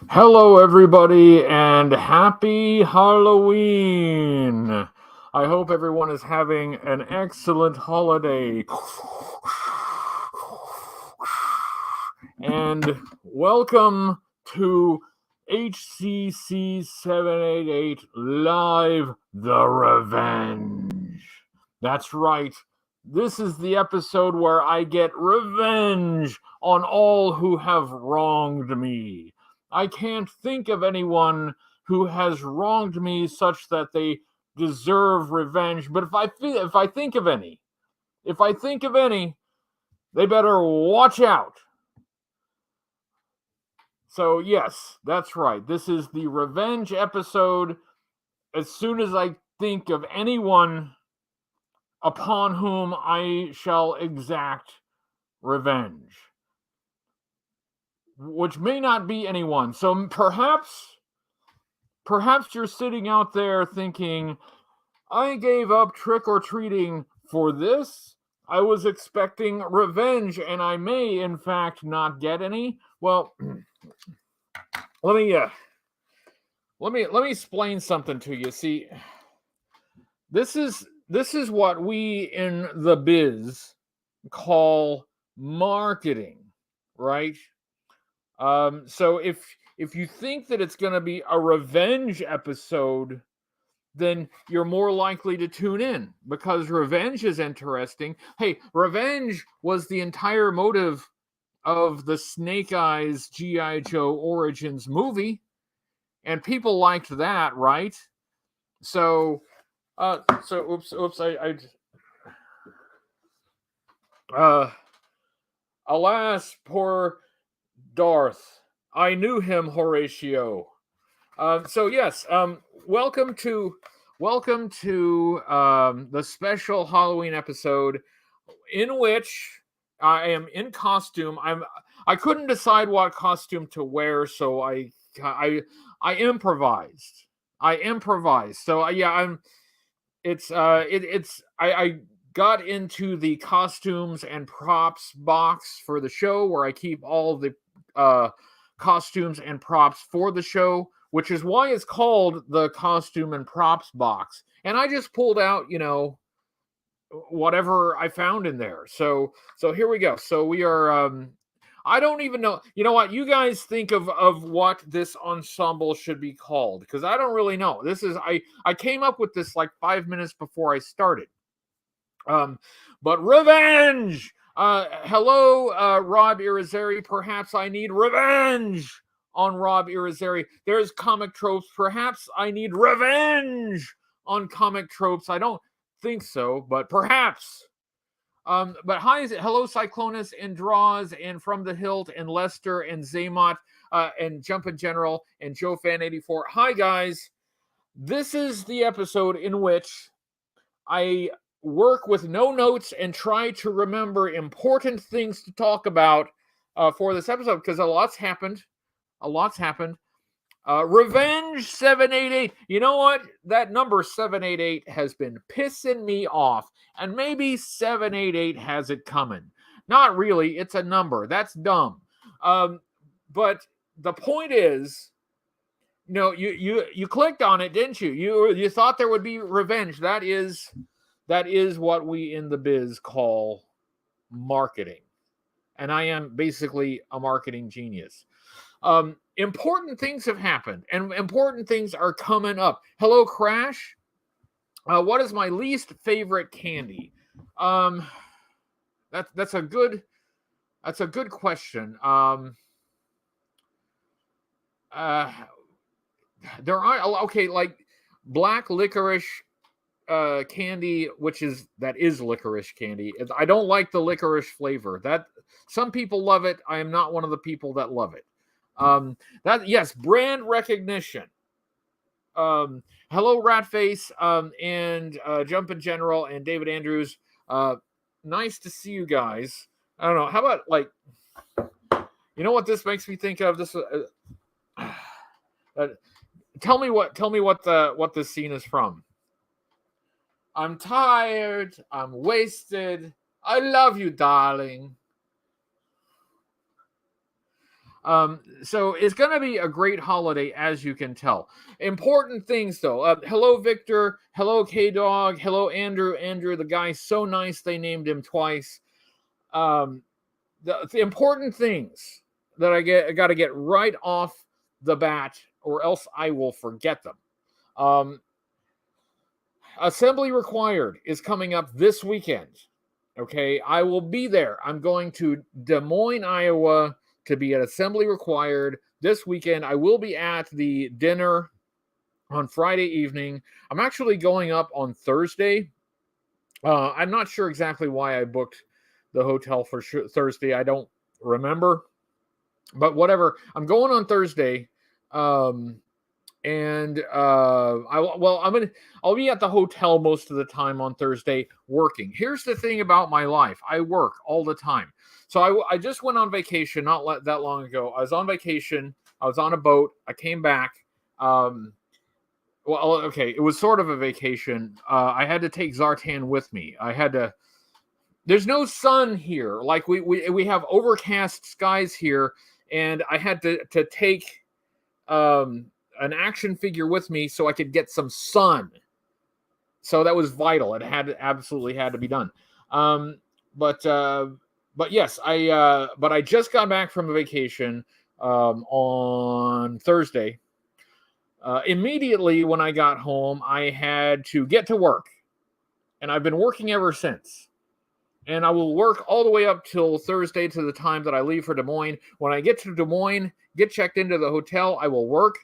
Hello, everybody, and happy Halloween! I hope everyone is having an excellent holiday. And welcome to HCC788 Live The Revenge. That's right. This is the episode where I get revenge on all who have wronged me. I can't think of anyone who has wronged me such that they deserve revenge. But if I think of any, they better watch out. So yes, that's right. This is the revenge episode. As soon as I think of anyone upon whom I shall exact revenge, which may not be anyone. So perhaps you're sitting out there thinking, I gave up trick-or-treating for this. I was expecting revenge, and I may, in fact, not get any. Well, let me explain something to you. See, this is what we in the biz call marketing, right? So if you think that it's going to be a revenge episode, then you're more likely to tune in because revenge is interesting. Hey, revenge was the entire motive of the Snake Eyes G.I. Joe Origins movie, and people liked that, right? So, alas, poor Darth. I knew him, Horatio. So yes, welcome to the special Halloween episode in which I am in costume. I couldn't decide what costume to wear, so I improvised. So I got into the costumes and props box for the show where I keep all the costumes and props for the show, which is why it's called the costume and props box. And I just pulled out, whatever I found in there. So here we go. So we are I don't even know. You know what? You guys think of what this ensemble should be called, because I don't really know. This is I came up with this like 5 minutes before I started. But revenge. Hello, Rob Irizarry. Perhaps I need revenge on Rob Irizarry. There's comic tropes. Perhaps I need revenge on comic tropes. I don't think so, but perhaps. But hello, Cyclonus and Draws and From the Hilt and Lester and Zaymot and Jumpin' General and Joe Fan 84. Hi, guys. This is the episode in which I work with no notes and try to remember important things to talk about for this episode, because a lot's happened. Revenge 788. You know what? That number 788 has been pissing me off, and maybe 788 has it coming. Not really. It's a number. That's dumb. But the point is, you clicked on it, didn't you? You thought there would be revenge. That is what we in the biz call marketing. And I am basically a marketing genius. Important things have happened, and important things are coming up. Hello, Crash. What is my least favorite candy? That's a good question. There are like black licorice candy, that is licorice candy. I don't like the licorice flavor. That some people love it. I am not one of the people that love it. Brand recognition. Hello, Ratface, and Jumpin' General and David Andrews. Nice to see you guys. I don't know. How about you know what this makes me think of? This. Tell me what this scene is from. I'm tired. I'm wasted. I love you, darling. So it's going to be a great holiday, as you can tell. Important things, though. Hello, Victor. Hello, K-Dog. Hello, Andrew. Andrew, the guy's so nice they named him twice. The important things that I got to get right off the bat, or else I will forget them. Assembly Required is coming up this weekend. Okay, I will be there. I'm going to Des Moines, Iowa, to be at Assembly Required this weekend. I will be at the dinner on Friday evening. I'm actually going up on Thursday. I'm not sure exactly why I booked the hotel for Thursday. I don't remember, but whatever. I'm going on Thursday. I'll be at the hotel most of the time on Thursday working. Here's the thing about my life. I work all the time. So I just went on vacation not that long ago. I was on vacation. I was on a boat. I came back. It was sort of a vacation. I had to take Zartan with me. There's no sun here. Like we have overcast skies here, and I had to take an action figure with me so I could get some sun. So that was vital. It absolutely had to be done. But yes, I just got back from a vacation on Thursday. Immediately when I got home, I had to get to work, and I've been working ever since. And I will work all the way up till Thursday to the time that I leave for Des Moines. When I get to Des Moines, get checked into the hotel, I will work.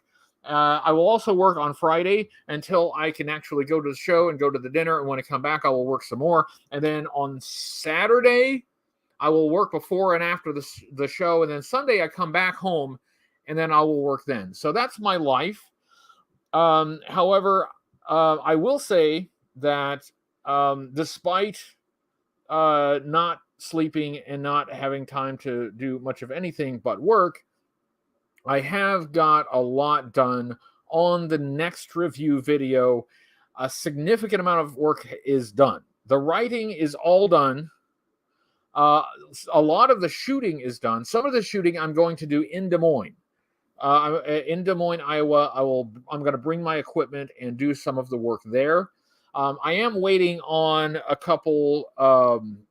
I will also work on Friday until I can actually go to the show and go to the dinner. And when I come back, I will work some more. And then on Saturday, I will work before and after the show. And then Sunday, I come back home, and then I will work then. So that's my life. However, I will say that despite not sleeping and not having time to do much of anything but work, I have got a lot done on the next review video. A significant amount of work is done. The writing is all done. A lot of the shooting is done. Some of the shooting I'm going to do in Des Moines. In Des Moines, Iowa, I'm going to bring my equipment and do some of the work there. I am waiting on a couple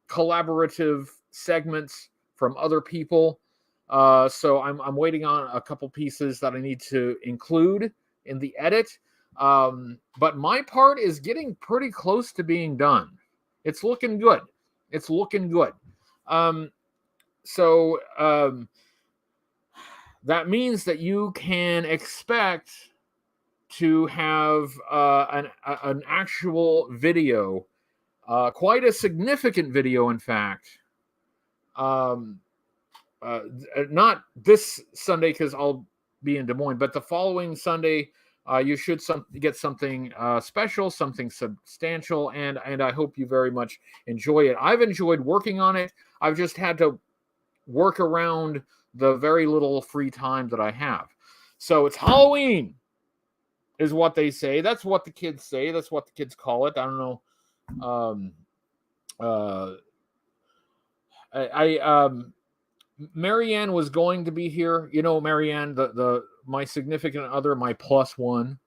collaborative segments from other people. So I'm waiting on a couple pieces that I need to include in the edit. But my part is getting pretty close to being done. It's looking good. That means that you can expect to have an actual video, quite a significant video, in fact. Not this Sunday because I'll be in Des Moines, but the following Sunday, you should get something special, something substantial, and I hope you very much enjoy it. I've enjoyed working on it. I've just had to work around the very little free time that I have. So it's Halloween, is what they say. That's what the kids say. That's what the kids call it. I don't know. Marianne was going to be here. You know, Marianne, my significant other, my plus one.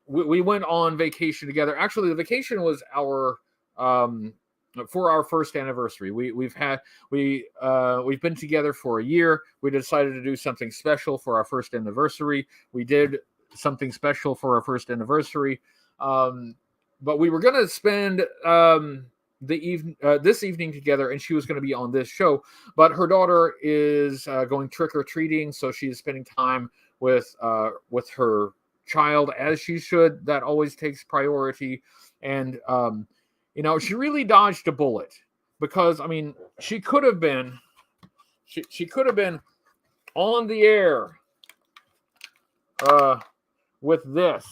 We went on vacation together. Actually, the vacation was for our first anniversary. We've been together for a year. We decided to do something special for our first anniversary. We did something special for our first anniversary. But we were going to spend this evening together, and she was going to be on this show, but her daughter is going trick-or-treating, so she's spending time with her child, as she should. That always takes priority. And she really dodged a bullet, because she could have been on the air with this.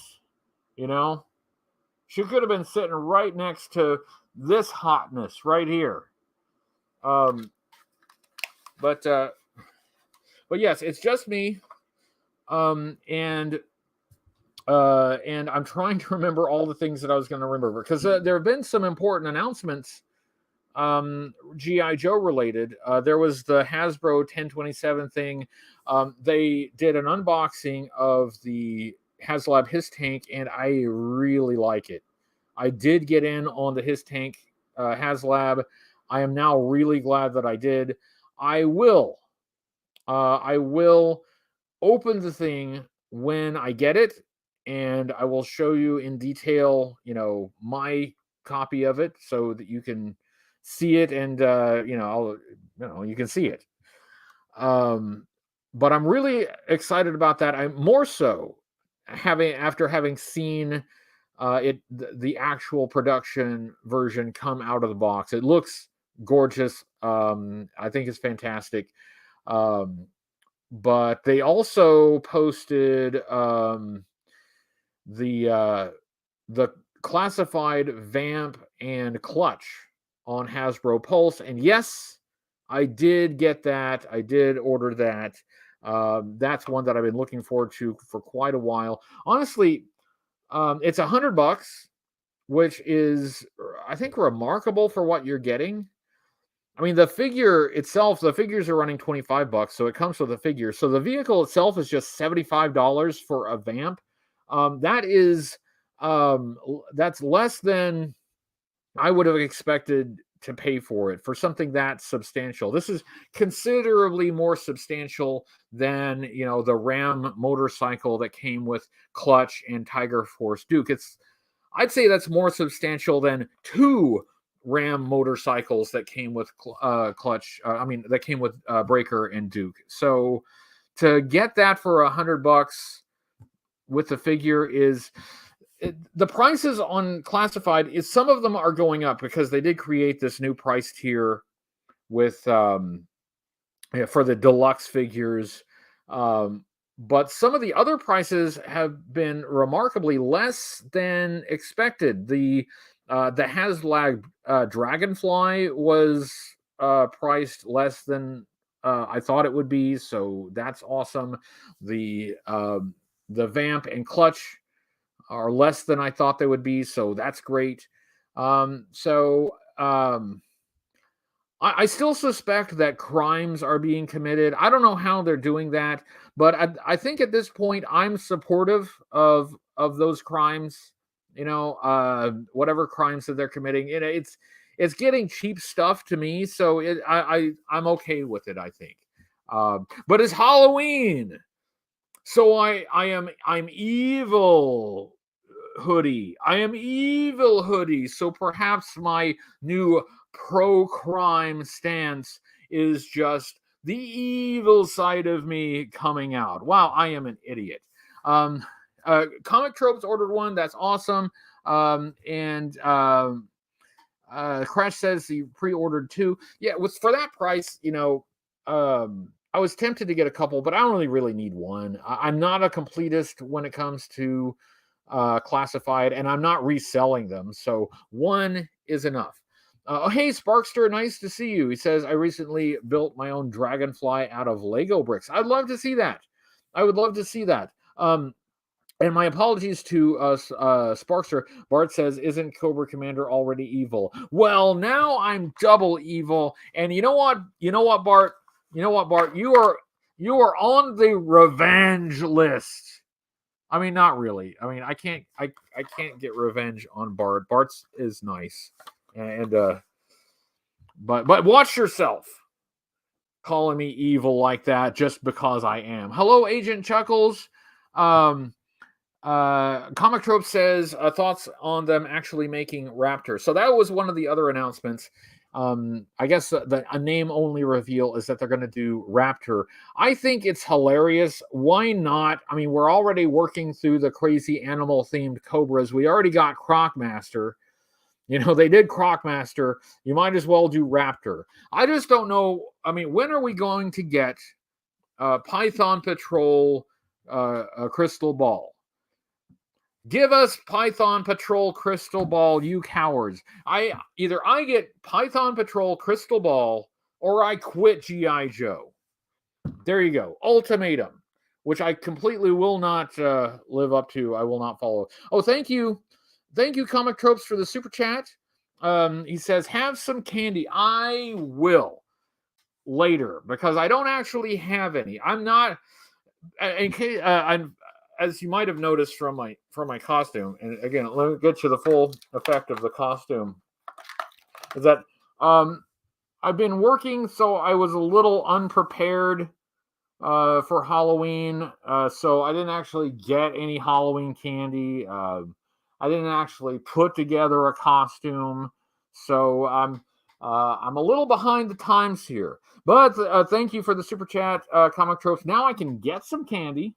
She could have been sitting right next to this hotness right here. But yes, it's just me. And I'm trying to remember all the things that I was going to remember, because there have been some important announcements GI Joe related. There was the Hasbro 1027 thing. They did an unboxing of the HasLab His Tank, and I really like it. I did get in on the His Tank HasLab. I am now really glad that I did. I will open the thing when I get it, and I will show you in detail, my copy of it so that you can see it, and you can see it. But I'm really excited about that. I'm more so after having seen the actual production version come out of the box. It looks gorgeous. I think it's fantastic. But they also posted the classified Vamp and Clutch on Hasbro Pulse, and yes, I did get that. I did order that. That's one that I've been looking forward to for quite a while. Honestly, it's $100, which is, I think, remarkable for what you're getting. I mean, the figure itself, the figures are running $25, so it comes with a figure. So the vehicle itself is just $75 for a Vamp. That's less than I would have expected to pay for it for something that substantial. This is considerably more substantial than, the Ram motorcycle that came with Clutch and Tiger Force Duke. I'd say that's more substantial than two Ram motorcycles that came with Clutch. That came with Breaker and Duke. So to get that for $100 with the figure is the prices on classified is, some of them are going up because they did create this new price tier with for the deluxe figures. But some of the other prices have been remarkably less than expected. The HasLab Dragonfly was priced less than I thought it would be, so that's awesome. The Vamp and Clutch are less than I thought they would be, so that's great. I still suspect that crimes are being committed. I don't know how they're doing that, but I think at this point I'm supportive of those crimes. Whatever crimes that they're committing, it's getting cheap stuff to me, so I'm okay with it, I think. But it's Halloween, so I'm evil hoodie. I am evil hoodie. So perhaps my new pro-crime stance is just the evil side of me coming out. Wow, I am an idiot. Comic Tropes ordered one. That's awesome. Crash says he pre-ordered two. Yeah, for that price, I was tempted to get a couple, but I don't really need one. I'm not a completist when it comes to classified, and I'm not reselling them, so one is enough. Hey, Sparkster, nice to see you. He says, I recently built my own Dragonfly out of Lego bricks. I'd love to see that. I would love to see that. And my apologies to Sparkster. Bart says, isn't Cobra Commander already evil? Well, now I'm double evil. And you know what, Bart? You are on the revenge list. I mean, not really. I mean, I can't get revenge on Bart. Bart's is nice. And but watch yourself calling me evil like that just because I am. Hello, Agent Chuckles. Comic Trope says thoughts on them actually making Raptor. So that was one of the other announcements. I guess a name only reveal is that they're going to do Raptor. I think it's hilarious. Why not? I mean, we're already working through the crazy animal themed Cobras. We already got Crocmaster. They did Crocmaster. You might as well do Raptor. I just don't know. I mean, when are we going to get Python Patrol Crystal Ball? Give us Python Patrol Crystal Ball, you cowards. Either I get Python Patrol Crystal Ball or I quit G.I. Joe. There you go. Ultimatum, which I completely will not live up to. I will not follow. Oh, thank you. Thank you, Comic Tropes, for the super chat. He says, have some candy. I will later because I don't actually have any. I'm not. In case I'm, as you might have noticed from my costume, and again, let me get you the full effect of the costume. Is that I've been working, so I was a little unprepared for Halloween, so I didn't actually get any Halloween candy. I didn't actually put together a costume, so I'm a little behind the times here. But thank you for the super chat, Comic Tropes. Now I can get some candy,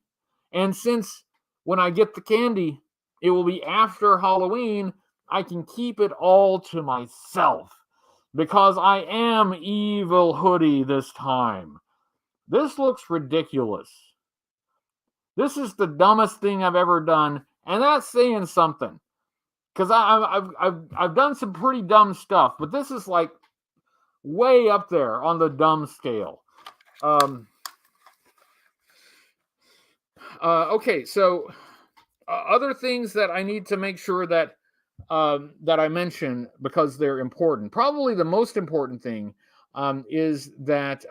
and since when I get the candy, it will be after Halloween, I can keep it all to myself because I am Evil Hoodie this time. This looks ridiculous. This is the dumbest thing I've ever done, and that's saying something. Because I've done some pretty dumb stuff, but this is like way up there on the dumb scale. Okay, so other things that I need to make sure that I mention because they're important. Probably the most important thing is that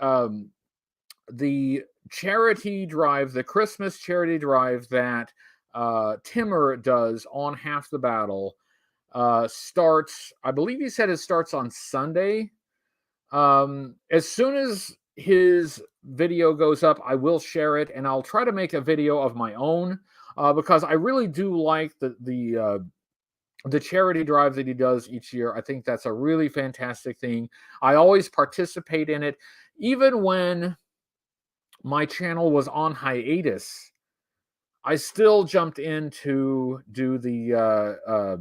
the charity drive, the Christmas charity drive that Timmer does on Half the Battle starts, I believe he said it starts on Sunday. As soon as his video goes up, I will share it, and I'll try to make a video of my own because I really do like the charity drive that he does each year. I think that's a really fantastic thing. I always participate in it, even when my channel was on hiatus. I still jumped in to do the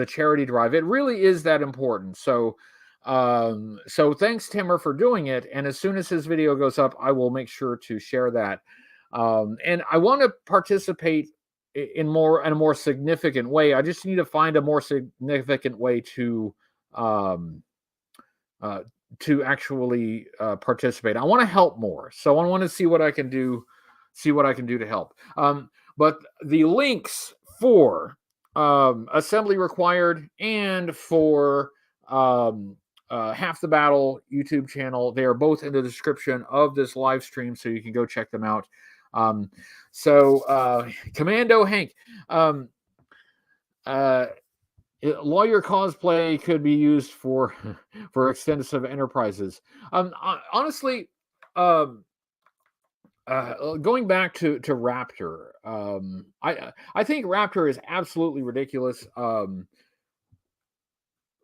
charity drive. It really is that important. So thanks, Timmer, for doing it. And as soon as his video goes up, I will make sure to share that. And I want to participate in a more significant way. I just need to find a more significant way to actually participate. I want to help more, so I want to see what I can do to help. But the links for Assembly Required and for Half the Battle YouTube channel, they are both in the description of this live stream, so you can go check them out. Commando Hank, lawyer cosplay could be used for extensive enterprises. Honestly, going back to Raptor, I think Raptor is absolutely ridiculous.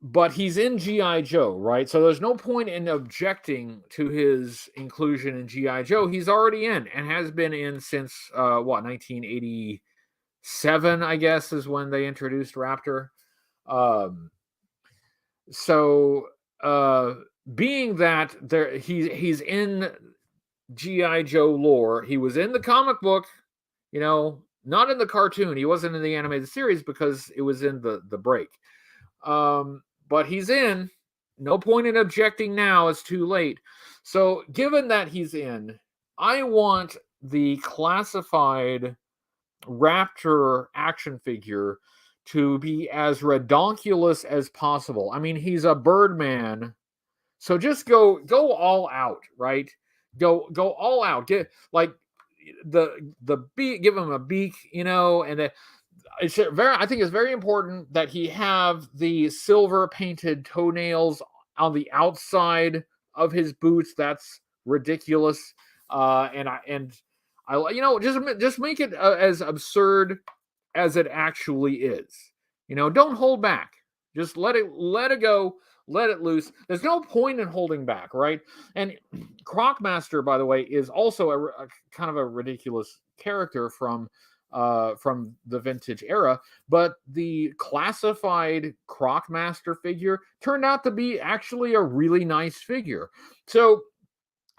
But he's in G.I. Joe, right? So there's no point in objecting to his inclusion in G.I. Joe. He's already in and has been in since 1987, I guess, is when they introduced Raptor. Being that he's in G.I. Joe lore, he was in the comic book, not in the cartoon. He wasn't in the animated series because it was in the break. But he's in. No point in objecting now. It's too late. So given that he's in, I want the classified Raptor action figure to be as redonkulous as possible. I mean, he's a Birdman, so just go all out, right? Go all out. Get like the beak, give him a beak, and I think it's very important that he have the silver painted toenails on the outside of his boots. That's ridiculous. And I just make it as absurd as it actually is. Don't hold back. Just let it go. Let it loose. There's no point in holding back, right? And Crocmaster, by the way, is also a kind of a ridiculous character from the vintage era, but the classified Crocmaster figure turned out to be actually a really nice figure. So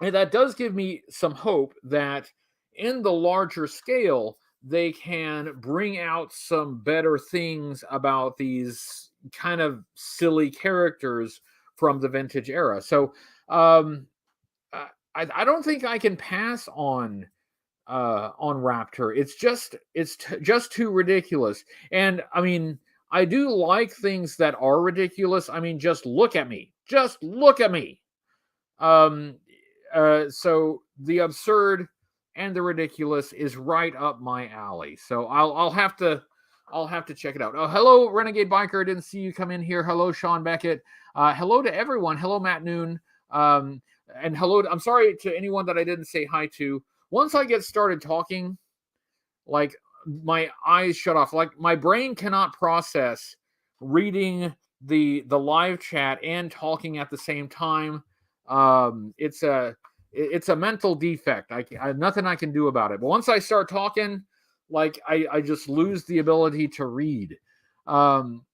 that does give me some hope that in the larger scale, they can bring out some better things about these kind of silly characters from the vintage era. So I don't think I can pass on Raptor. It's just too ridiculous. And I mean, I do like things that are ridiculous. I mean, just look at me. Just look at me. So the absurd and the ridiculous is right up my alley. So I'll have to check it out. Oh, hello, Renegade Biker. I didn't see you come in here. Hello, Sean Beckett. Hello to everyone. Hello, Matt Noon. And hello. I'm sorry to anyone that I didn't say hi to. Once I get started talking, like my eyes shut off. Like my brain cannot process reading the live chat and talking at the same time. It's a mental defect. I nothing I can do about it. But once I start talking, like I just lose the ability to read. Comic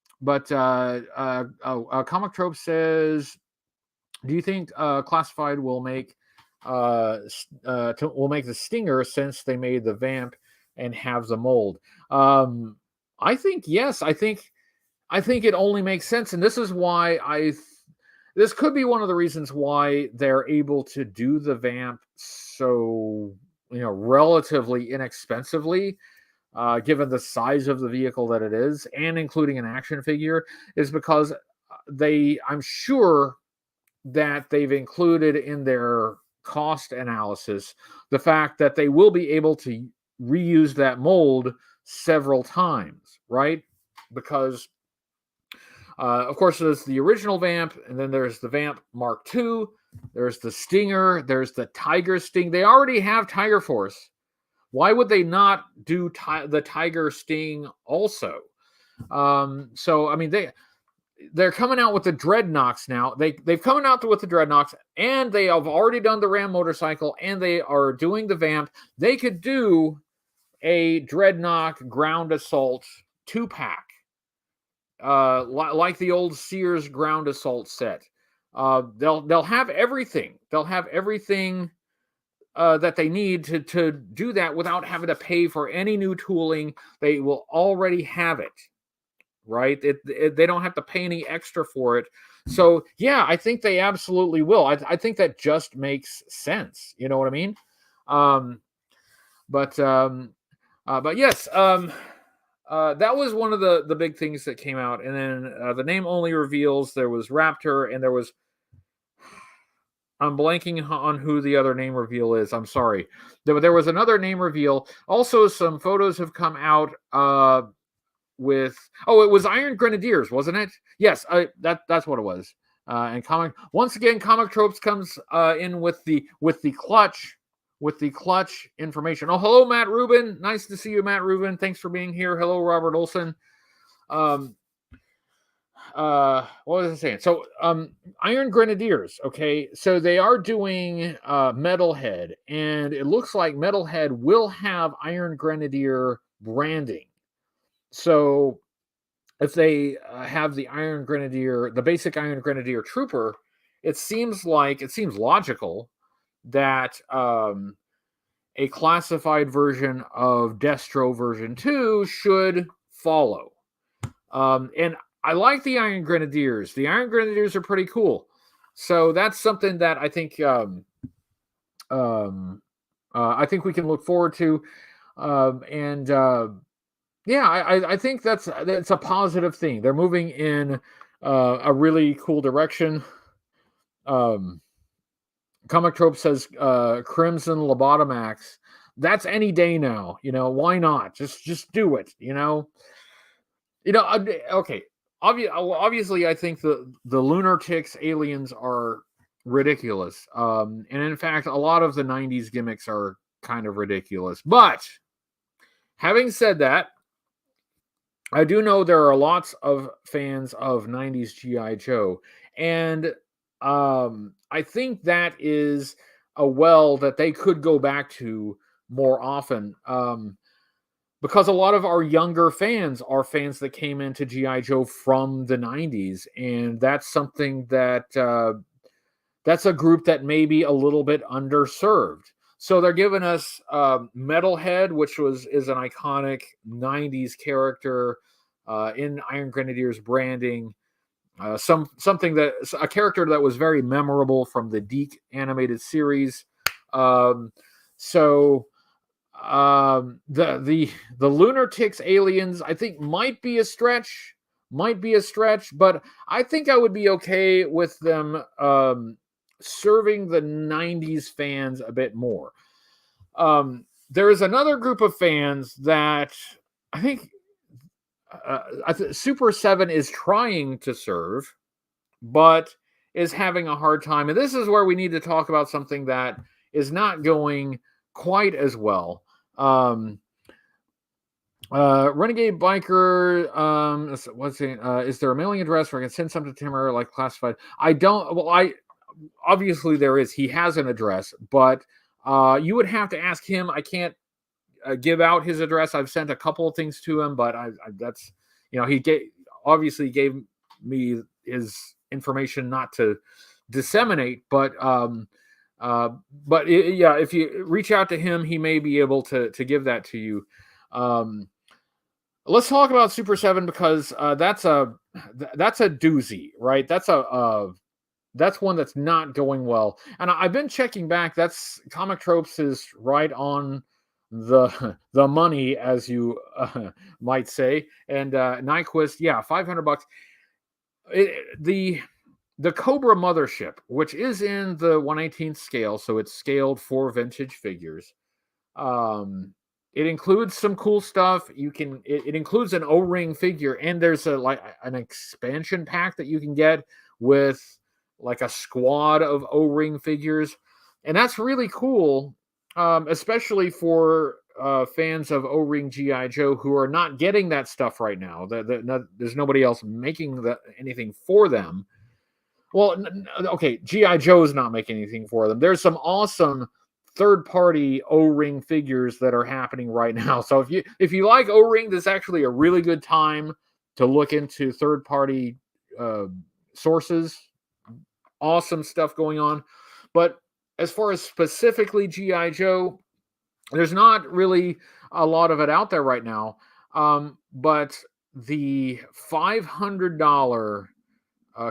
Trope says, do you think Classified will make the Stinger since they made the Vamp and have the mold? I think yes. I think it only makes sense, and this is why this could be one of the reasons why they're able to do the Vamp so relatively inexpensively, given the size of the vehicle that it is, and including an action figure, is because I'm sure that they've included in their cost analysis the fact that they will be able to reuse that mold several times, right? Because of course there's the original Vamp, and then there's the Vamp Mark II, there's the Stinger, there's the Tiger Sting. They already have Tiger Force. Why would they not do the Tiger Sting also? So I mean, they're coming out with the Dreadnoks now. They've come out with the Dreadnoks, and they have already done the Ram motorcycle, and they are doing the Vamp. They could do a Dreadnok Ground Assault 2-pack, like the old Sears Ground Assault set. They'll have everything. They'll have everything that they need to do that without having to pay for any new tooling. They will already have it. Right? They don't have to pay any extra for it. So yeah, I think they absolutely will. I think that just makes sense. You know what I mean? But yes, that was one of the big things that came out. And then the name only reveals, there was Raptor, and I'm blanking on who the other name reveal is. I'm sorry. There was another name reveal. Also, some photos have come out with, it was Iron Grenadiers, wasn't it? Yes, that's what it was. And once again, Comic Tropes comes in with the clutch information. Oh, hello, Matt Rubin. Nice to see you, Matt Rubin. Thanks for being here. Hello, Robert Olson. What was I saying? So Iron Grenadiers, okay, so they are doing Metalhead, and it looks like Metalhead will have Iron Grenadier branding. So if they have the Iron Grenadier, the basic Iron Grenadier Trooper, it seems logical that a classified version of Destro version 2 should follow. And I like the Iron Grenadiers. The Iron Grenadiers are pretty cool. So that's something that I think I think we can look forward to. Yeah, I think that's a positive thing. They're moving in a really cool direction. Comic Trope says Crimson Lobotomax. That's any day now. Why not? Just do it. Okay. Obviously, I think the Lunatics aliens are ridiculous. And in fact, a lot of the 90s gimmicks are kind of ridiculous. But having said that, I do know there are lots of fans of 90s G.I. Joe, and I think that is a well that they could go back to more often, because a lot of our younger fans are fans that came into G.I. Joe from the 90s, and that's something that that's a group that may be a little bit underserved. So they're giving us Metalhead, which is an iconic 90s character in Iron Grenadiers branding. A character that was very memorable from the Deke animated series. The Lunatics aliens, I think, might be a stretch, might be a stretch, but I think I would be okay with them serving the 90s fans a bit more. There is another group of fans that I think Super 7 is trying to serve, but is having a hard time. And this is where we need to talk about something that is not going quite as well. Renegade Biker, is there a mailing address where I can send something to him or like classified? Obviously there is. He has an address, but you would have to ask him. I can't give out his address. I've sent a couple of things to him, but he obviously gave me his information not to disseminate, but if you reach out to him, he may be able to give that to you. Let's talk about Super 7 because that's a doozy, right? That's one that's not going well. And I've been checking back. That's Comic Tropes is right on the money, as you might say. And Nyquist, $500. The Cobra Mothership, which is in the 1/18th scale, so it's scaled for vintage figures. It includes some cool stuff. It includes an O-ring figure, and there's an expansion pack that you can get with like a squad of O-ring figures, and that's really cool, especially for fans of O-ring G.I. Joe who are not getting that stuff right now. There's nobody else making anything for them. Well, okay, G.I. Joe is not making anything for them. There's some awesome third-party O-ring figures that are happening right now. So if you like O-ring, this is actually a really good time to look into third-party sources. Awesome stuff going on. But as far as specifically G.I. Joe, there's not really a lot of it out there right now. But the $500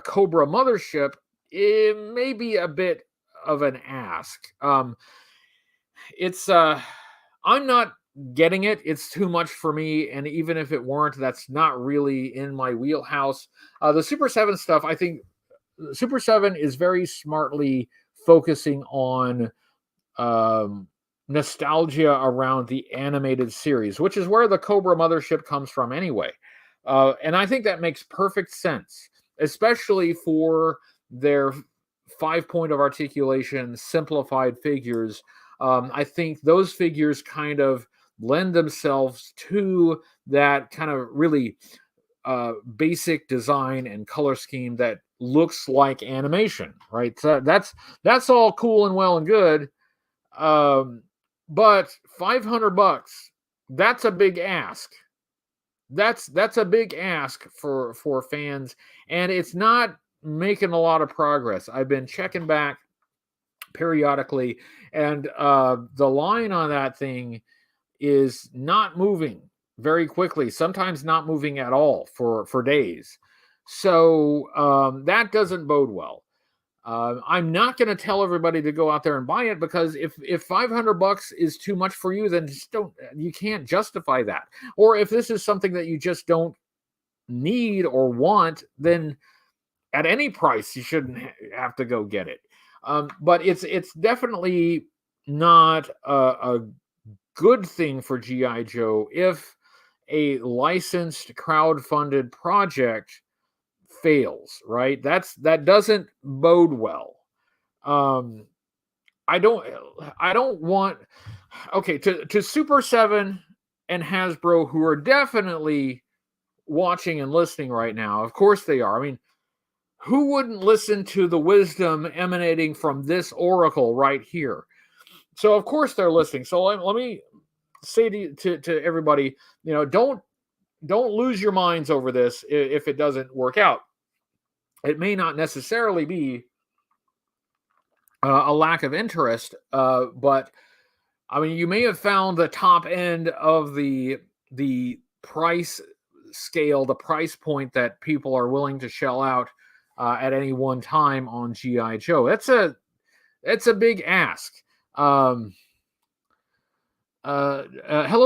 Cobra Mothership, it may be a bit of an ask. I'm not getting it. It's too much for me, and even if it weren't, that's not really in my wheelhouse. The Super 7 stuff, I think Super 7 is very smartly focusing on nostalgia around the animated series, which is where the Cobra Mothership comes from anyway. And I think that makes perfect sense, especially for their 5-point of articulation simplified figures. I think those figures kind of lend themselves to that kind of really basic design and color scheme that looks like animation, right? So that's all cool and well and good. But $500, that's a big ask. That's a big ask for fans, and it's not making a lot of progress. I've been checking back periodically, and the line on that thing is not moving very quickly, sometimes not moving at all for days. So that doesn't bode well. I'm not going to tell everybody to go out there and buy it, because if $500 is too much for you, then you can't justify that. Or if this is something that you just don't need or want, then at any price you shouldn't have to go get it. But it's definitely not a good thing for G.I. Joe if a licensed crowd-funded project fails, right? That doesn't bode well. I don't want, okay, to Super 7 and Hasbro, who are definitely watching and listening right now. Of course they are. I mean, who wouldn't listen to the wisdom emanating from this oracle right here? So of course they're listening. So let me say to everybody, don't lose your minds over this if it doesn't work out. It may not necessarily be a lack of interest, but I mean, you may have found the top end of the price scale, the price point that people are willing to shell out at any one time on G.I. Joe. That's a big ask. Hello,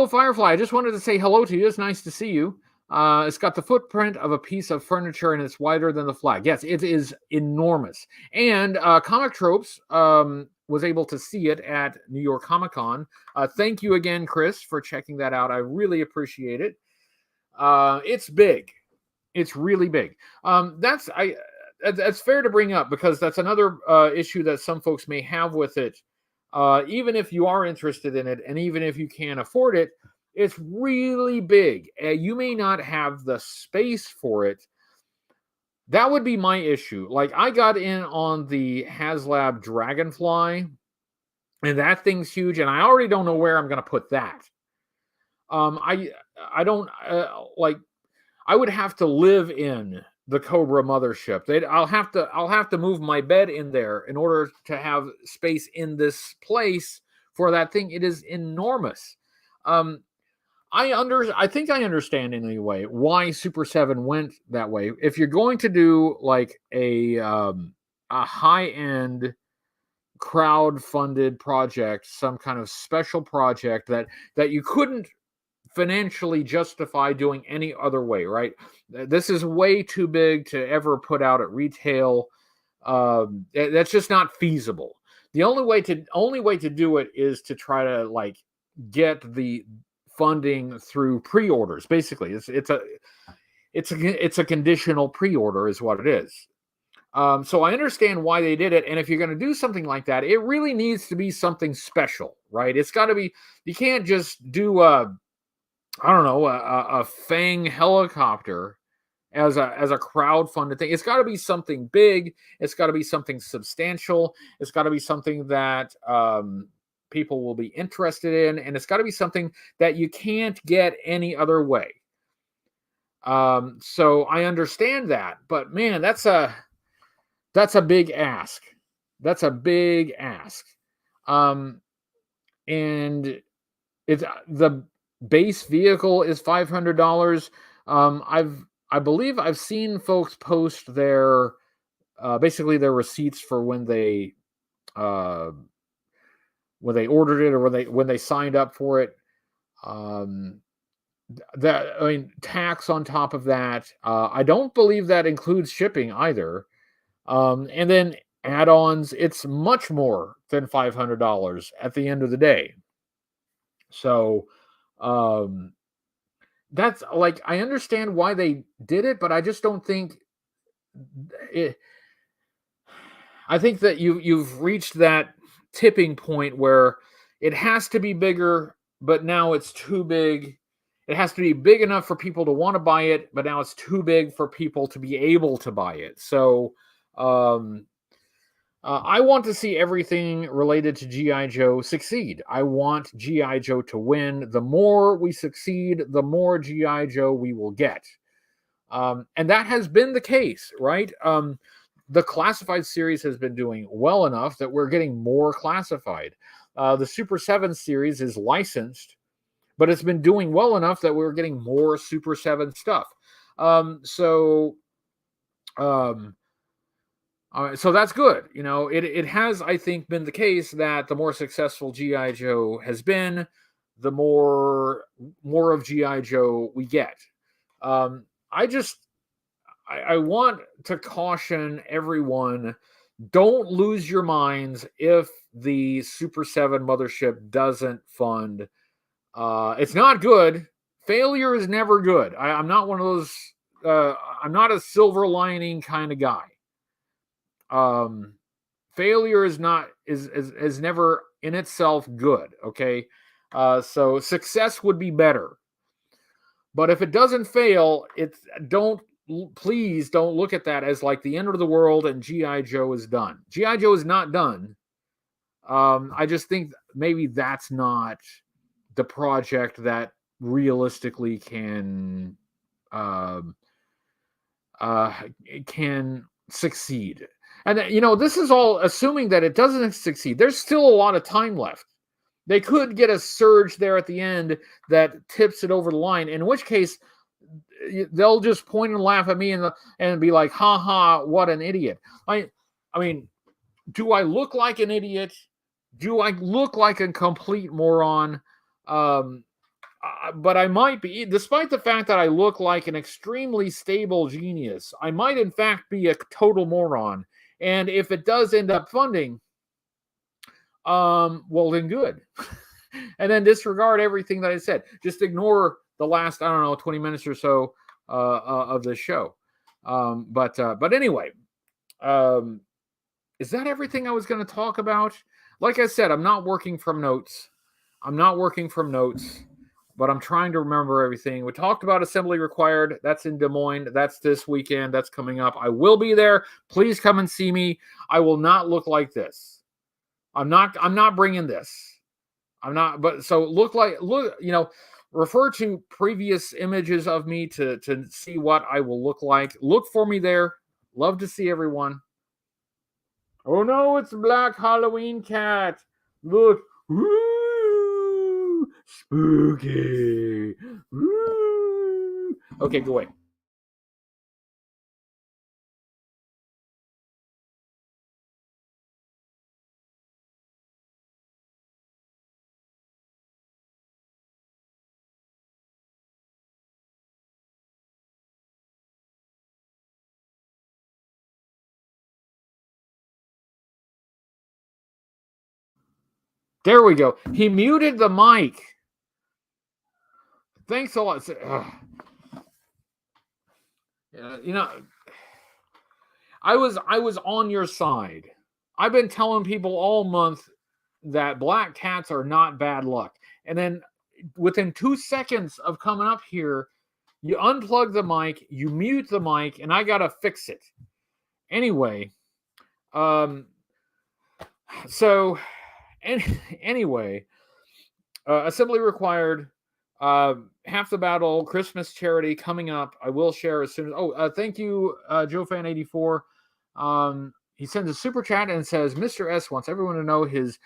Firefly. I just wanted to say hello to you. It's nice to see you. It's got the footprint of a piece of furniture and it's wider than the flag. Yes, it is enormous. And Comic Tropes was able to see it at New York Comic Con. Thank you again, Chris, for checking that out. I really appreciate it. It's big. It's really big. That's fair to bring up because that's another issue that some folks may have with it. Even if you are interested in it, and even if you can't afford it, it's really big. You may not have the space for it. That would be my issue. Like, I got in on the HasLab Dragonfly, and that thing's huge, and I already don't know where I'm going to put that. I don't like. I would have to live in the Cobra mothership. I'll have to move my bed in there in order to have space in this place for that thing. It is enormous. I think I understand in a way why Super 7 went that way. If you're going to do like a high-end crowd-funded project, some kind of special project that you couldn't financially justify doing any other way, right? This is way too big to ever put out at retail. That's just not feasible. The only way to do it is to try to like get the funding through pre-orders. Basically, it's a conditional pre-order is what it is. So I understand why they did it, and if you're going to do something like that, it really needs to be something special, right? It's got to be. You can't just do a Fang helicopter as a crowd-funded thing. It's got to be something big. It's got to be something substantial. It's got to be something that people will be interested in, and it's got to be something that you can't get any other way. So I understand that, but man, that's a big ask. That's a big ask. And it's the base vehicle is $500. I believe I've seen folks post their basically their receipts for when they ordered it or when they signed up for it. Tax on top of that. I don't believe that includes shipping either. And then add-ons, it's much more than $500 at the end of the day. So that's like, I understand why they did it, but I just don't think it. I think that you've reached that tipping point where it has to be bigger, but now it's too big. It has to be big enough for people to want to buy it, but now it's too big for people to be able to buy it. So I want to see everything related to G.I. Joe succeed. I want G.I. Joe to win. The more we succeed, the more G.I. Joe we will get. And that has been the case, right? The Classified series has been doing well enough that we're getting more Classified. The Super 7 series is licensed, but it's been doing well enough that we're getting more Super 7 stuff. So that's good. You know, it has, I think, been the case that the more successful G.I. Joe has been, the more of G.I. Joe we get. I want to caution everyone, don't lose your minds if the Super 7 mothership doesn't fund. It's not good. Failure is never good. I'm not one of those, I'm not a silver lining kind of guy. Failure is never in itself good. Okay. So success would be better, but if it doesn't fail, please don't look at that as like the end of the world and G.I. Joe is done. G.I. Joe is not done. I just think maybe that's not the project that realistically can succeed. And, this is all assuming that it doesn't succeed. There's still a lot of time left. They could get a surge there at the end that tips it over the line, in which case they'll just point and laugh at me and be like, ha ha, what an idiot. I mean, do I look like an idiot? Do I look like a complete moron? But I might be, despite the fact that I look like an extremely stable genius, I might in fact be a total moron. And if it does end up funding, well then good. And then disregard everything that I said. Just ignore the last, I don't know, 20 minutes or so of the show. But anyway, is that everything I was going to talk about? Like I said, I'm not working from notes. But I'm trying to remember everything. We talked about assembly required. That's in Des Moines. That's this weekend. That's coming up. I will be there. Please come and see me. I will not look like this. I'm not bringing this. I'm not, but so look, refer to previous images of me to see what I will look like. Look for me there. Love to see everyone. Oh no, it's Black Halloween Cat. Look. Woo! Spooky. Woo! Okay, go away. There we go. He muted the mic. Thanks a lot. I was on your side. I've been telling people all month that black cats are not bad luck. And then within 2 seconds of coming up here, you unplug the mic, you mute the mic, and I got to fix it. Anyway, assembly required, half the battle, Christmas charity coming up. I will share as soon as. Thank you, JoeFan84. He sends a super chat and says, Mr. S wants everyone to know his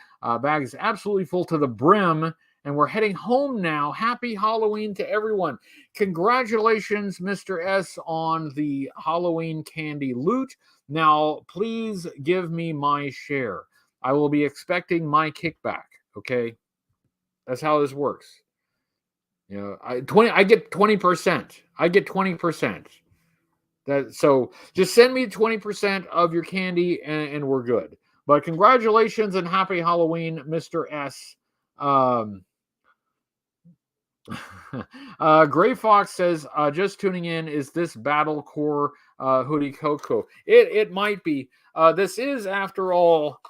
bag is absolutely full to the brim, and we're heading home now. Happy Halloween to everyone. Congratulations, Mr. S, on the Halloween candy loot. Now, please give me my share. I will be expecting my kickback, okay? That's how this works. I get 20%. I get 20%. So just send me 20% of your candy and we're good. But congratulations and happy Halloween, Mr. S. Gray Fox says, just tuning in, is this Battle Core hoodie Coco? It might be. This is, after all,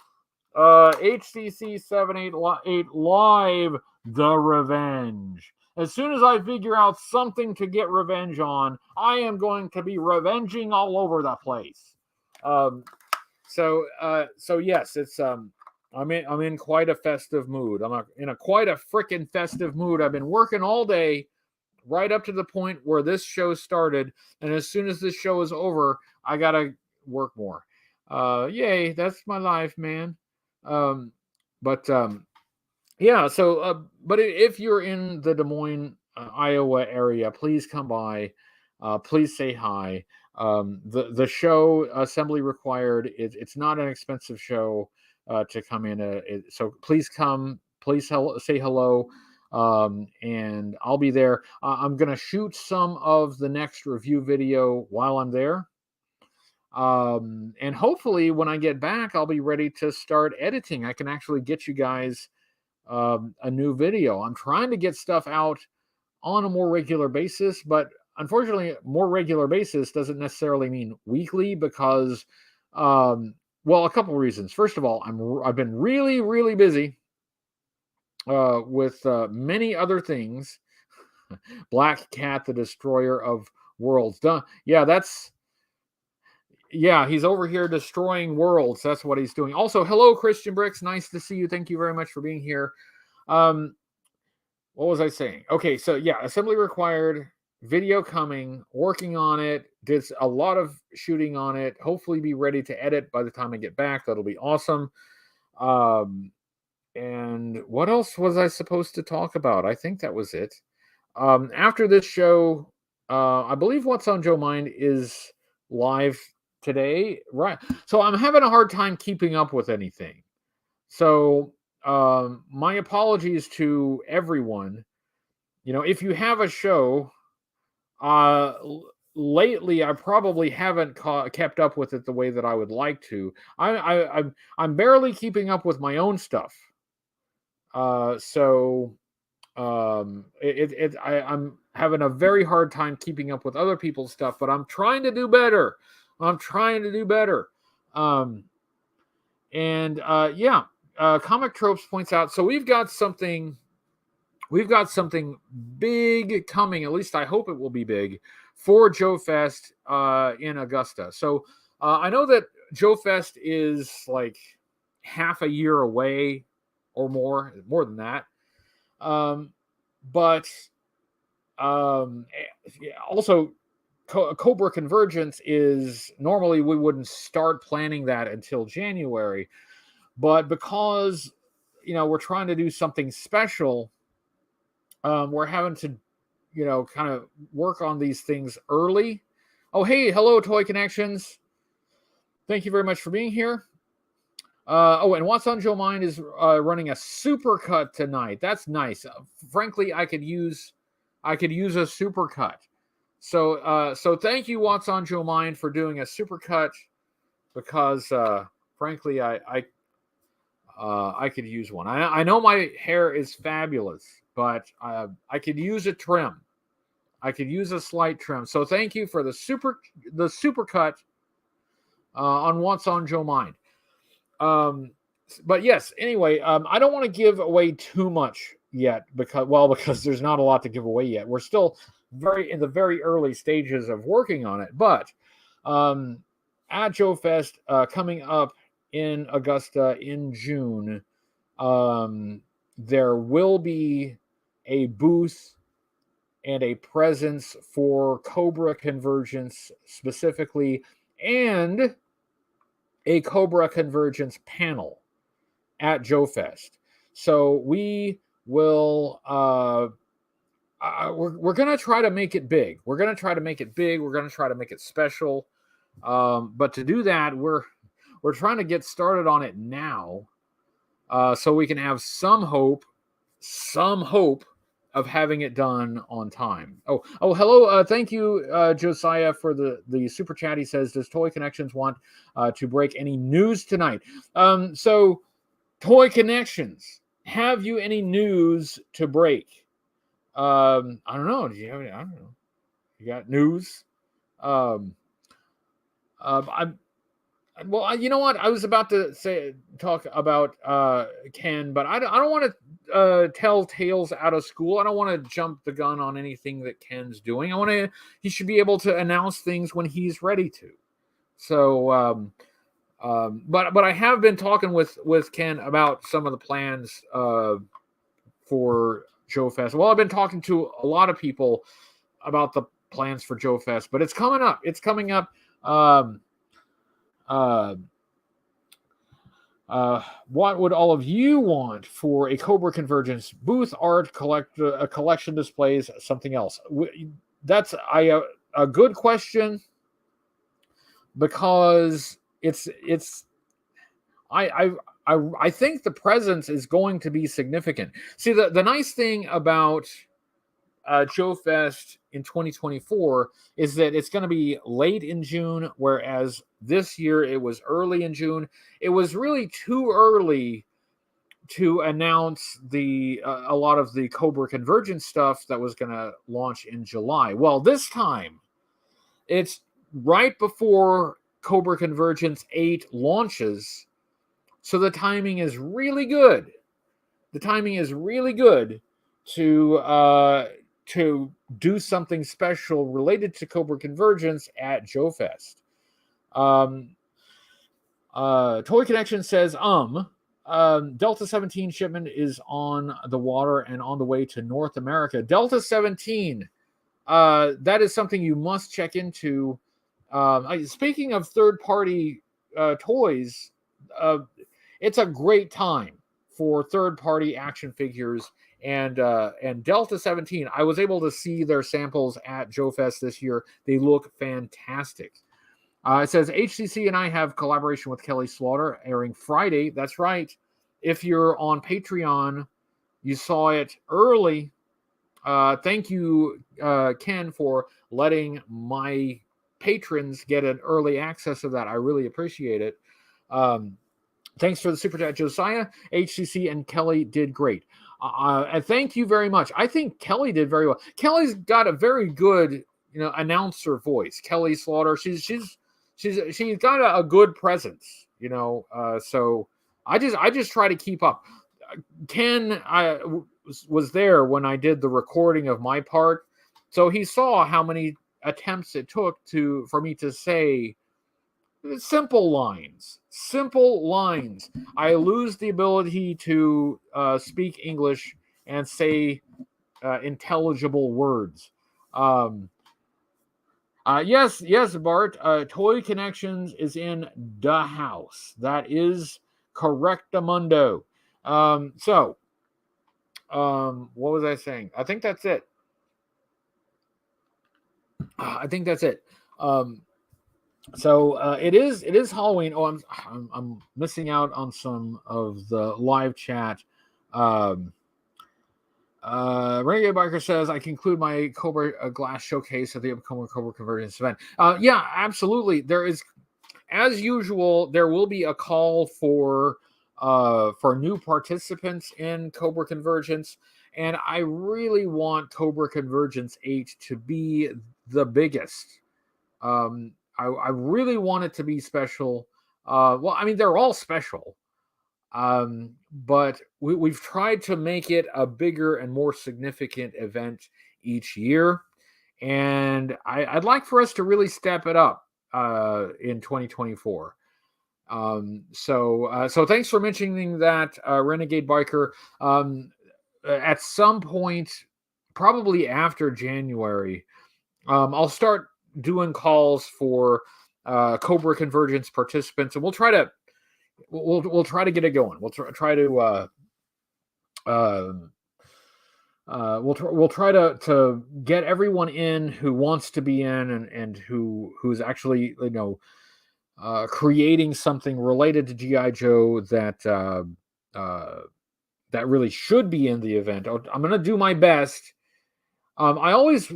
HCC788 Live, The Revenge. As soon as I figure out something to get revenge on, I am going to be revenging all over the place. So yes, it's I'm in quite a festive mood. I'm in quite a freaking festive mood. I've been working all day, right up to the point where this show started, and as soon as this show is over, I gotta work more. Yay, that's my life, man. Yeah. So, but if you're in the Des Moines, Iowa area, please come by. Please say hi. The show, assembly required. It's not an expensive show to come in. So please come. Please say hello. And I'll be there. I'm gonna shoot some of the next review video while I'm there. And hopefully when I get back, I'll be ready to start editing. I can actually get you guys a new video. I'm trying to get stuff out on a more regular basis, but unfortunately, more regular basis doesn't necessarily mean weekly because, well, a couple reasons. First of all, I've been really, really busy with many other things. Black Cat, the Destroyer of Worlds. Yeah, he's over here destroying worlds. That's what he's doing. Also, hello, Christian Bricks. Nice to see you. Thank you very much for being here. What was I saying? Okay, so yeah, assembly required, video coming, working on it. Did a lot of shooting on it. Hopefully be ready to edit by the time I get back. That'll be awesome. And what else was I supposed to talk about? I think that was it. After this show, I believe What's on Joe Mind is live today, right? So I'm having a hard time keeping up with anything. So my apologies to everyone. if you have a show, lately I probably haven't kept up with it the way that I would like to. I'm barely keeping up with my own stuff. So I'm having a very hard time keeping up with other people's stuff, but I'm trying to do better. I'm trying to do better. Comic Tropes points out, so we've got something big coming. At least I hope it will be big for Joe Fest in Augusta. So I know that Joe Fest is like half a year away or more than that. Also, Cobra Convergence is normally we wouldn't start planning that until January, but because we're trying to do something special, we're having to kind of work on these things early. Oh, hey, hello, Toy Connections. Thank you very much for being here. And What's on Joe Mind is running a supercut tonight. That's nice. Frankly, I could use a supercut. So thank you, What's on Joe Mind, for doing a supercut, because frankly, I could use one. I know my hair is fabulous, but I could use a trim. I could use a slight trim. So thank you for the supercut on What's on Joe Mind. But yes, anyway, I don't want to give away too much yet because there's not a lot to give away yet. We're still in the very early stages of working on it. But at Joe Fest coming up in Augusta in June, there will be a booth and a presence for Cobra Convergence specifically, and a Cobra Convergence panel at Joe Fest. So we will we're going to try to make it big. We're going to try to make it big. We're going to try to make it special. But to do that, we're trying to get started on it now, so we can have some hope of having it done on time. Oh, hello. Thank you, Josiah, for the super chat. He says, does Toy Connections want to break any news tonight? So Toy Connections, have you any news to break? I don't know. Do you have any? I don't know. You got news? Well, you know what? I was about to talk about Ken, but I don't want to tell tales out of school. I don't want to jump the gun on anything that Ken's doing. He should be able to announce things when he's ready to. So, but I have been talking with Ken about some of the plans for Joe Fest. Well, I've been talking to a lot of people about the plans for Joe Fest, but it's coming up. It's coming up. What would all of you want for a Cobra Convergence booth, art, collection displays, something else? That's a good question, because I think the presence is going to be significant. See, the nice thing about Joe Fest in 2024 is that it's going to be late in June, whereas this year it was early in June. It was really too early to announce a lot of the Cobra Convergence stuff that was going to launch in July. Well, this time it's right before Cobra Convergence 8 launches, so the timing is really good. The timing is really good to do something special related to Cobra Convergence at Joe Fest. Toy Connection says, Delta 17 shipment is on the water and on the way to North America. Delta 17, that is something you must check into. Speaking of third-party toys, it's a great time for third-party action figures. And Delta 17, I was able to see their samples at Joe Fest this year. They look fantastic. It says, HCC and I have collaboration with Kelly Slaughter airing Friday. That's right. If you're on Patreon, you saw it early. Thank you, Ken, for letting my patrons get an early access of that. I really appreciate it. Thanks for the super chat, Josiah. HCC and Kelly did great. And thank you very much. I think Kelly did very well. Kelly's got a very good, announcer voice. Kelly Slaughter. She's got a good presence. So I just try to keep up. Ken was there when I did the recording of my part, so he saw how many attempts it took for me to say simple lines. I lose the ability to speak English and say intelligible words. Yes, Bart. Toy Connections is in the house. That is correctamundo. What was I saying? I think that's it. It is Halloween. Oh, I'm missing out on some of the live chat. Renegade Biker says, I conclude my Cobra glass showcase at the upcoming Cobra Convergence event. Yeah, absolutely. There is, as usual, there will be a call for new participants in Cobra Convergence, and I really want Cobra Convergence 8 to be the biggest. I really want it to be special. Well, I mean, they're all special. But we've tried to make it a bigger and more significant event each year. And I'd like for us to really step it up in 2024. So thanks for mentioning that, Renegade Biker. At some point, probably after January, I'll start doing calls for Cobra Convergence participants, and we'll try to get it going. We'll try to get everyone in who wants to be in and who's actually creating something related to G.I. Joe that really should be in the event. I'm going to do my best. I always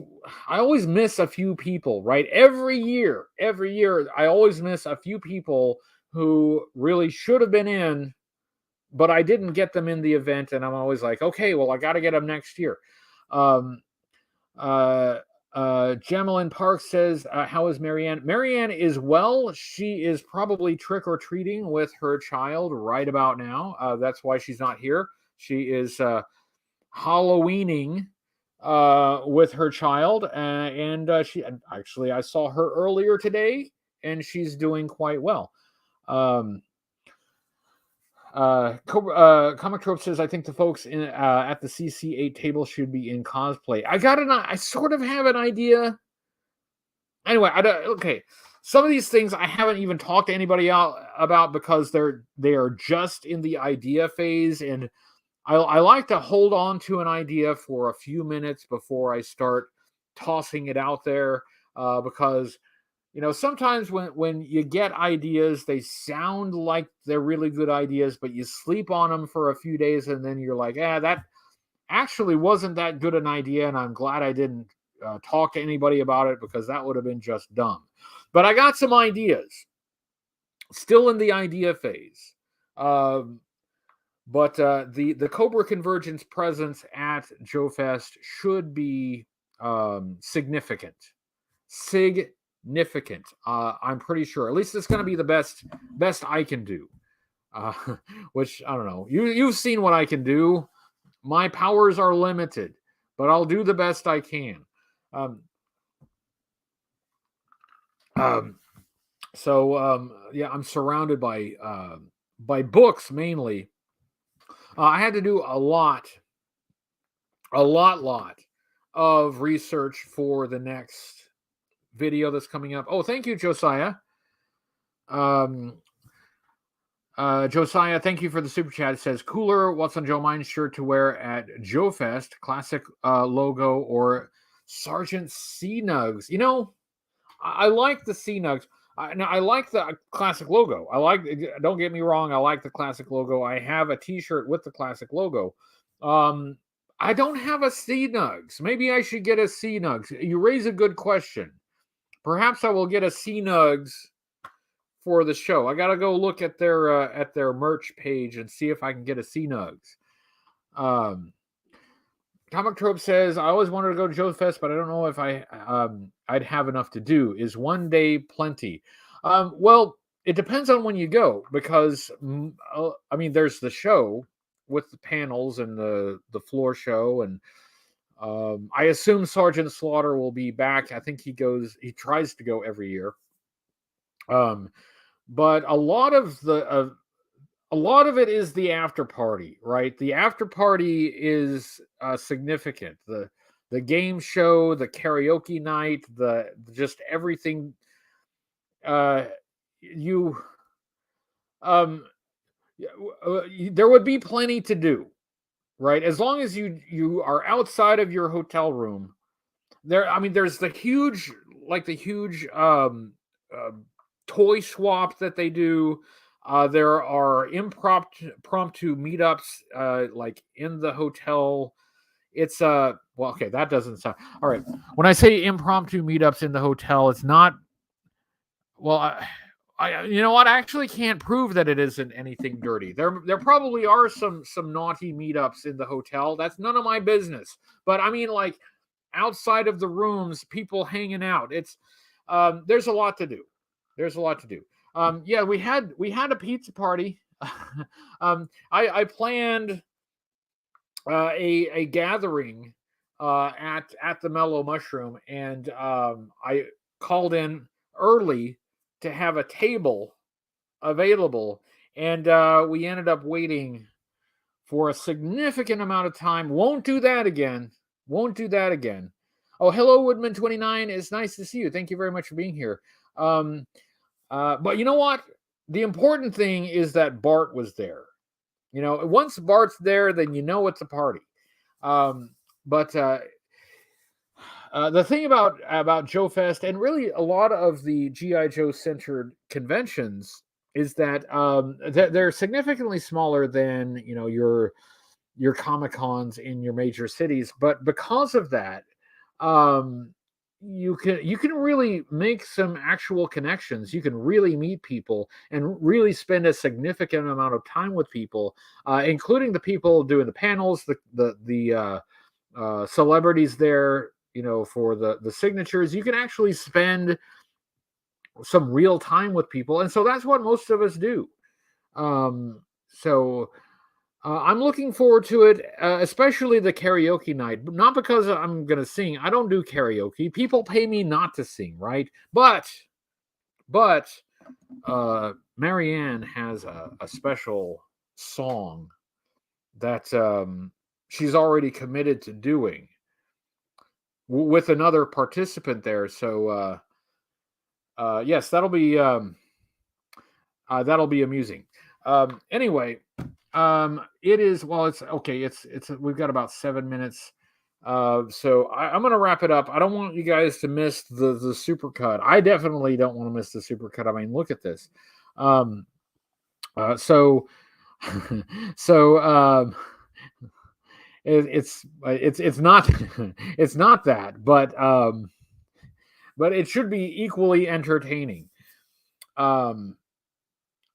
miss a few people, right? Every year, I always miss a few people who really should have been in, but I didn't get them in the event, and I'm always like, okay, well, I got to get them next year. Jamelin Park says, how is Marianne? Marianne is well. She is probably trick-or-treating with her child right about now. That's why she's not here. She is Halloweening with her child, and she actually, I saw her earlier today, and she's doing quite well. Comic Trope says, I think the folks at the CC8 table should be in cosplay. I sort of have an idea. Anyway, okay. Some of these things I haven't even talked to anybody out about because they are just in the idea phase, and I like to hold on to an idea for a few minutes before I start tossing it out there, because sometimes when you get ideas, they sound like they're really good ideas, but you sleep on them for a few days, and then you're like, that actually wasn't that good an idea, and I'm glad I didn't talk to anybody about it, because that would have been just dumb. But I got some ideas. Still in the idea phase. But the Cobra Convergence presence at Joe Fest should be significant. I'm pretty sure. At least it's going to be the best I can do. Which, I don't know. You've seen what I can do. My powers are limited, but I'll do the best I can. Yeah, I'm surrounded by books mainly. I had to do a lot of research for the next video that's coming up. Oh, thank you, Josiah. Josiah, thank you for the super chat. It says, cooler What's on Joe Mind shirt to wear at Joe Fest, classic logo or Sergeant C Nugs. I like the C Nugs. I like the classic logo. Don't get me wrong, I like the classic logo. I have a t-shirt with the classic logo. I don't have a C Nugs. Maybe I should get a C Nugs. You raise a good question. Perhaps I will get a C Nugs for the show. I gotta go look at their merch page and see if I can get a C Nugs. Comic Trope says, I always wanted to go to Joe Fest, but I don't know if I'd have enough to do. Is one day plenty? Well, it depends on when you go, because I mean, there's the show with the panels and the floor show, and I assume Sergeant Slaughter will be back. I think he tries to go every year. But a lot of it is the after party, right? The after party is significant. The game show, the karaoke night, the just everything. There would be plenty to do, right? As long as you are outside of your hotel room. I mean, there's the huge toy swap that they do. There are impromptu meetups like in the hotel. It's well, okay, that doesn't sound all right. When I say impromptu meetups in the hotel, it's not. Well, I you know what? I actually can't prove that it isn't anything dirty. There probably are some naughty meetups in the hotel. That's none of my business. But I mean, like outside of the rooms, people hanging out. It's there's a lot to do. There's a lot to do. Yeah, we had a pizza party. I planned a gathering at the Mellow Mushroom, and I called in early to have a table available, and we ended up waiting for a significant amount of time. Won't do that again. Oh, hello, Woodman29. It's nice to see you. Thank you very much for being here. But you know what? The important thing is that Bart was there. You know, once Bart's there, then you know it's a party. But the thing about Joe Fest, and really a lot of the G.I. Joe centered conventions, is that they're significantly smaller than your Comic-Cons in your major cities. But because of that, you can really make some actual connections. You can really meet people and really spend a significant amount of time with people, including the people doing the panels, the celebrities there, for the signatures. You can actually spend some real time with people, and so that's what most of us do. So I'm looking forward to it, especially the karaoke night. Not because I'm going to sing. I don't do karaoke. People pay me not to sing, right? But Marianne has a special song that she's already committed to doing with another participant there. So yes, that'll be amusing. Anyway. It is, well, it's okay. It's we've got about 7 minutes. So I'm going to wrap it up. I don't want you guys to miss the supercut. I definitely don't want to miss the supercut. I mean, look at this. So it's not it's not that, but it should be equally entertaining.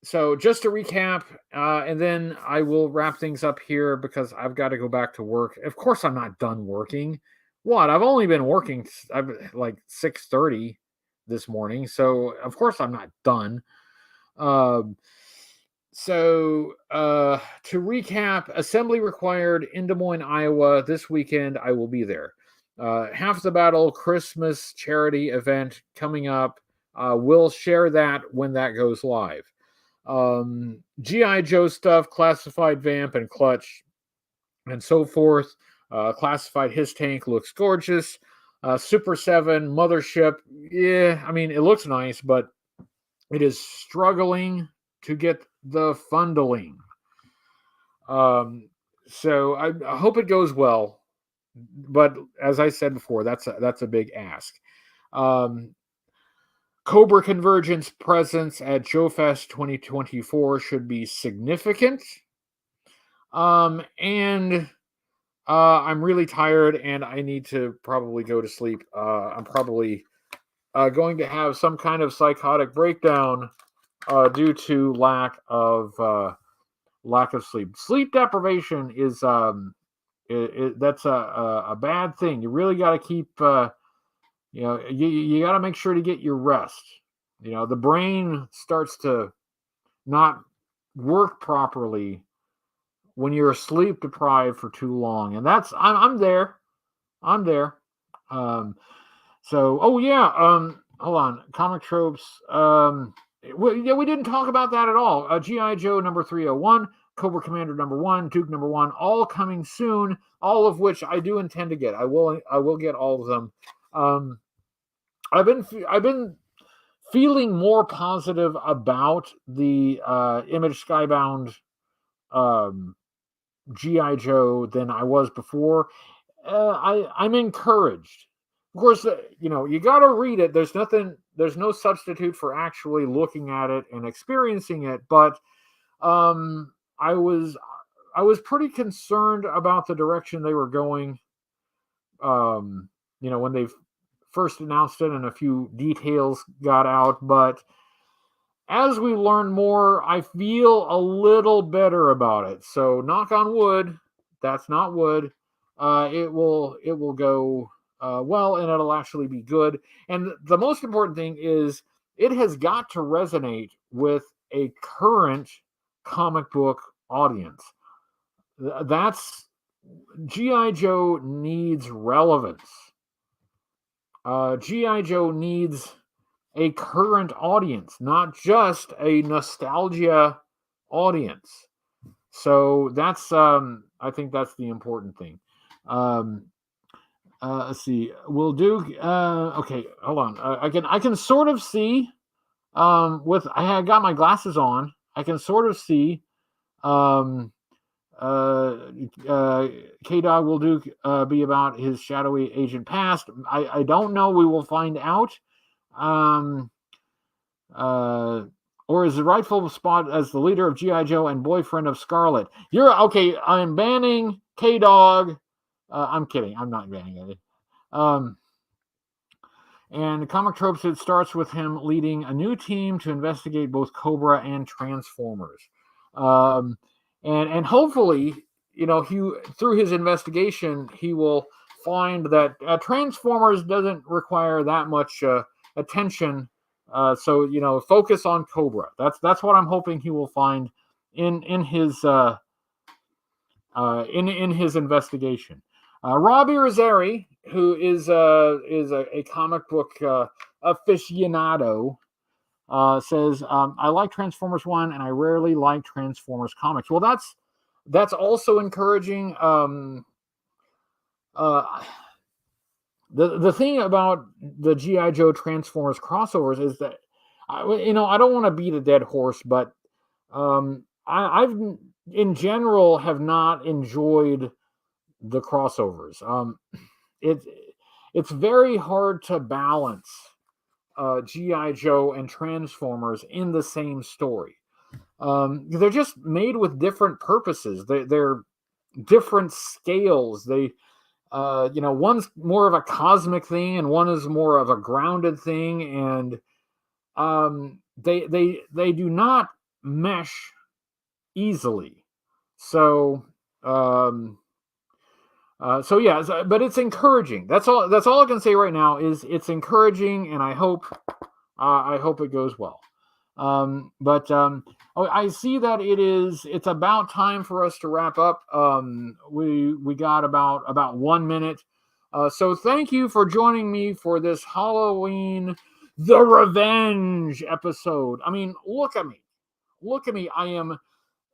So just to recap, and then I will wrap things up here because I've got to go back to work. Of course, I'm not done working. What? I've only been working like 6:30 this morning, so of course I'm not done. So to recap, assembly required in Des Moines, Iowa this weekend. I will be there. Half the Battle Christmas charity event coming up. We'll share that when that goes live. G.I. Joe stuff, classified Vamp and Clutch, and so forth. Classified His Tank looks gorgeous. Super 7 Mothership, yeah, I mean, it looks nice, but it is struggling to get the funding. So I hope it goes well, but as I said before, that's a big ask. Cobra Convergence presence at Joe Fest 2024 should be significant. And I'm really tired and I need to probably go to sleep. I'm probably going to have some kind of psychotic breakdown due to lack of sleep. Sleep deprivation is that's a bad thing. You really got to keep you got to make sure to get your rest. The brain starts to not work properly when you're sleep deprived for too long, and I'm there. I'm there. Um, oh yeah. Hold on. Comic tropes. We didn't talk about that at all. GI Joe number 301, Cobra Commander number 1, Duke number 1, all coming soon. All of which I do intend to get. I will get all of them. I've been feeling more positive about the Image Skybound GI Joe than I was before. I'm encouraged. Of course, you got to read it. There's no substitute for actually looking at it and experiencing it. But I was pretty concerned about the direction they were going. When they first announced it and a few details got out, but as we learn more, I feel a little better about it. So, knock on wood, that's not wood. It will go well, and it'll actually be good. And the most important thing is it has got to resonate with a current comic book audience. That's G.I. Joe needs relevance. G.I. Joe needs a current audience, not just a nostalgia audience. So that's I think that's the important thing. Let's see. Will Duke okay, hold on. I can sort of see with I got my glasses on. I can sort of see K-Dog will Duke be about his shadowy agent past. I don't know. We will find out. Or is the rightful spot as the leader of G.I. Joe and boyfriend of Scarlet? You're okay. I'm banning K-Dog. I'm kidding. I'm not banning it. And Comic Tropes, it starts with him leading a new team to investigate both Cobra and Transformers. And hopefully, through his investigation, he will find that Transformers doesn't require that much attention. So focus on Cobra. That's what I'm hoping he will find in his in his investigation. Robbie Rossari, who is a comic book aficionado, says, I like Transformers 1 and I rarely like Transformers comics. Well, that's also encouraging. The thing about the G.I. Joe Transformers crossovers is that I don't want to beat a dead horse, but I've in general have not enjoyed the crossovers. It's very hard to balance G.I. Joe and Transformers in the same story. They're just made with different purposes. They're different scales. One's more of a cosmic thing and one is more of a grounded thing, and they do not mesh easily. So but it's encouraging. That's all I can say right now is it's encouraging, and I hope it goes well. I see that it's about time for us to wrap up. We got about 1 minute. So thank you for joining me for this Halloween The Revenge episode. I mean, look at me. I am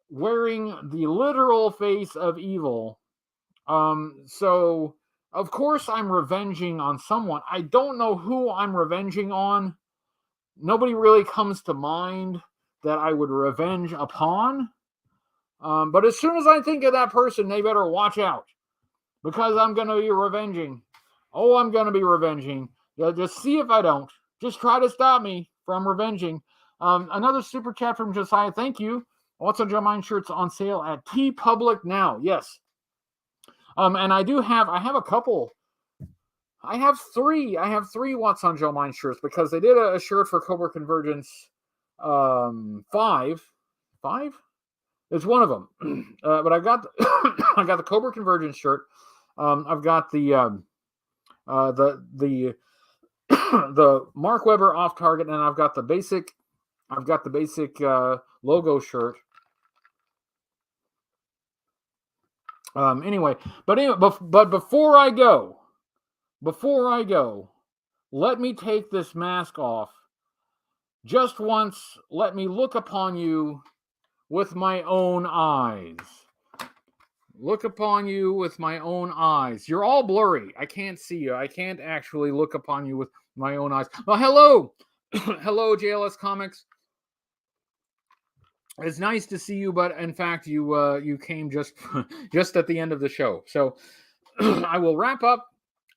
wearing the literal face of evil. So of course I'm revenging on someone. I don't know who I'm revenging on. Nobody really comes to mind that I would revenge upon. But as soon as I think of that person, they better watch out, because I'm going to be revenging. Oh, I'm going to be revenging. Just see if I don't. Just try to stop me from revenging. Another super chat from Josiah. Thank you. What's on Joe Mine shirts on sale at TeePublic now? Yes. And I have a couple. I have three What's on Joe Mind shirts because they did a shirt for Cobra Convergence 5. It's one of them. But I got I got the Cobra Convergence shirt. I've got the the Mark Webber Off Target, and I've got the basic logo shirt. Anyway, but before I go, let me take this mask off. Just once, let me look upon you with my own eyes. Look upon you with my own eyes. You're all blurry. I can't see you. I can't actually look upon you with my own eyes. Well, hello. Hello, JLS Comics. It's nice to see you, but in fact, you came just at the end of the show. So I will wrap up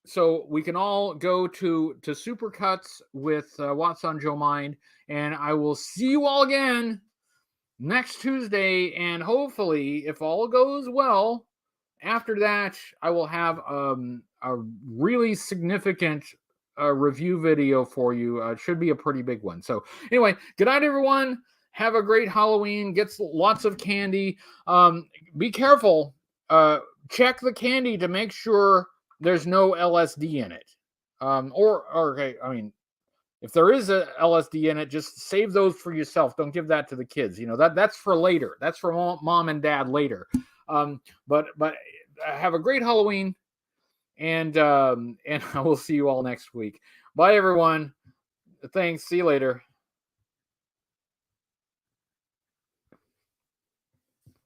so we can all go to Supercuts with What's on Joe Mind, and I will see you all again next Tuesday, and hopefully, if all goes well, after that, I will have a really significant review video for you. It should be a pretty big one. So anyway, good night, everyone. Have a great Halloween. Get lots of candy. Be careful. Check the candy to make sure there's no LSD in it. Okay, I mean, if there is a LSD in it, just save those for yourself. Don't give that to the kids. You know, that's for later. That's for mom and dad later. But have a great Halloween, and I will see you all next week. Bye, everyone. Thanks. See you later.